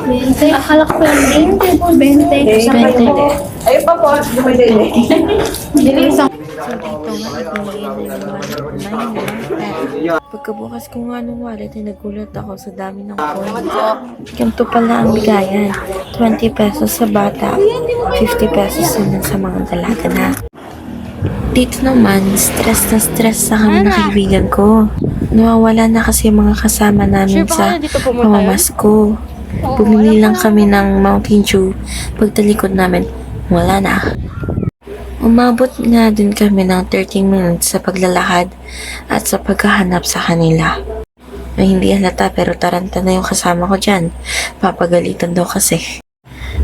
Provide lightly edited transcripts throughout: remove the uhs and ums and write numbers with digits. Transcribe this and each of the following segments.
20. Akala ko yung 20 po, 20. 20. Ayun pa po, dumadali. Bilis ang So dito nga, ibigay na yung wallet. Pagkabukas ko nga ng wallet, ay nagulat ako sa dami ng coins. Ganito pala ang bigayan. 20 pesos sa bata, 50 pesos naman sa mga dalaga na. Dito naman, stress na stress sa kami ng kaibigan ko. Nawawala na kasi yung mga kasama namin sa pamamasko. Bumili lang kami ng Mountain Dew. Pagtalikod namin, wala na. Umabot nga din kami ng 30 minutes sa paglalakad at sa paghahanap sa kanila. Ay hindi halata pero taranta na yung kasama ko dyan. Papagalitan daw kasi.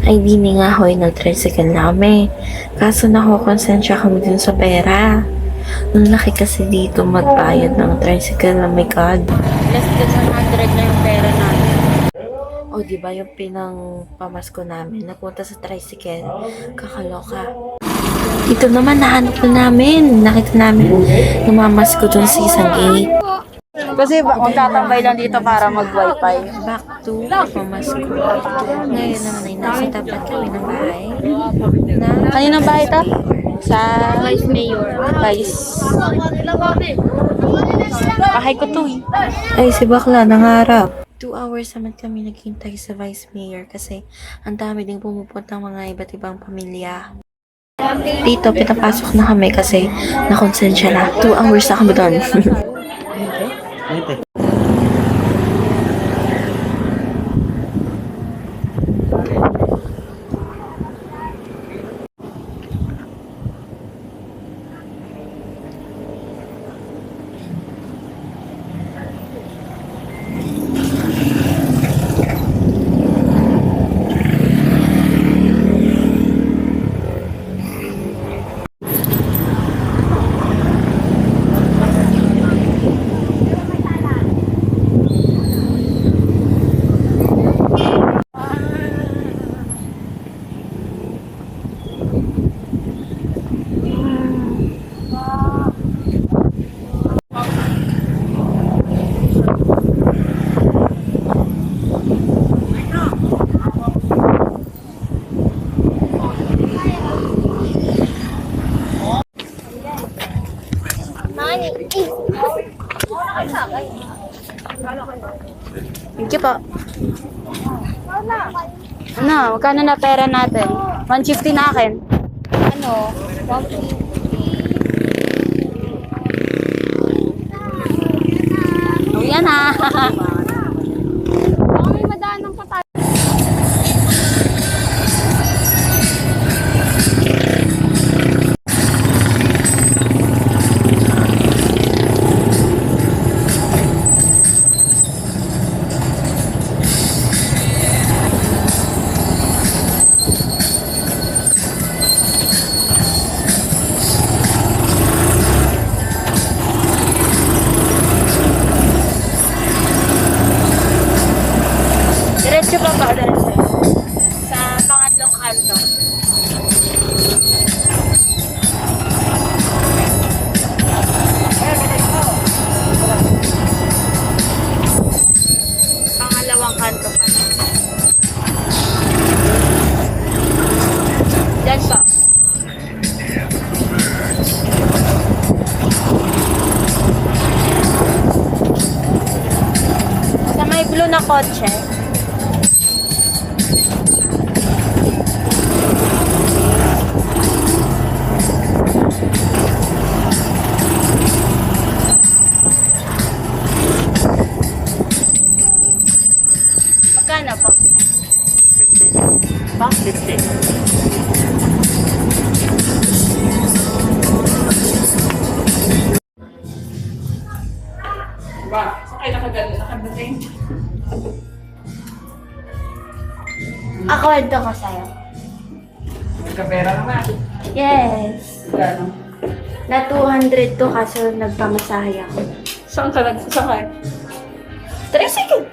Ay di ni nga hoy, nag-tricycle na kami. Kaso nakukonsensya kami dun sa pera. Ang laki kasi dito magbayad ng tricycle, oh my god. less than 100 na yung pera namin. O diba yung pinang pamasko namin, napunta sa tricycle, kakaloka. Dito naman, nahanap na namin. Nakita namin, namamasko dun sa isang gate. Kasi magtatambay lang dito para mag-wifi. Back to pamasko. Ngayon naman ay nasa tapat kami ng bahay. Kaninong bahay to? Sa Vice Mayor. Vice. Bahay ko to eh. Ay, si Bakla, nangarap. 2 hours naman kami naghintay sa Vice Mayor kasi ang dami ding pumupuntang mga iba't ibang pamilya. Dito, pinapasok na kami kasi nakonsensya na. 2 hours na kami doon. Thank you po. Ano, magkano na pera natin? 150 na akin. Ano? 150. Oh, yan ha. Baka may madaan ng patay. Diretso pa ba? Diretso. Sa pangatlong kanto. Pangalawang kanto pa. Diyan pa. Sa may blue na kotse. Magkano po? 50. Ba? 50. Ba, sakay nakadating. Ako, ito ko sa'yo. Nagkapera naman. Yes. Gano? Na 200 to kaso nagpamasahe ako. Saan ka nagsasakay? Tricycle.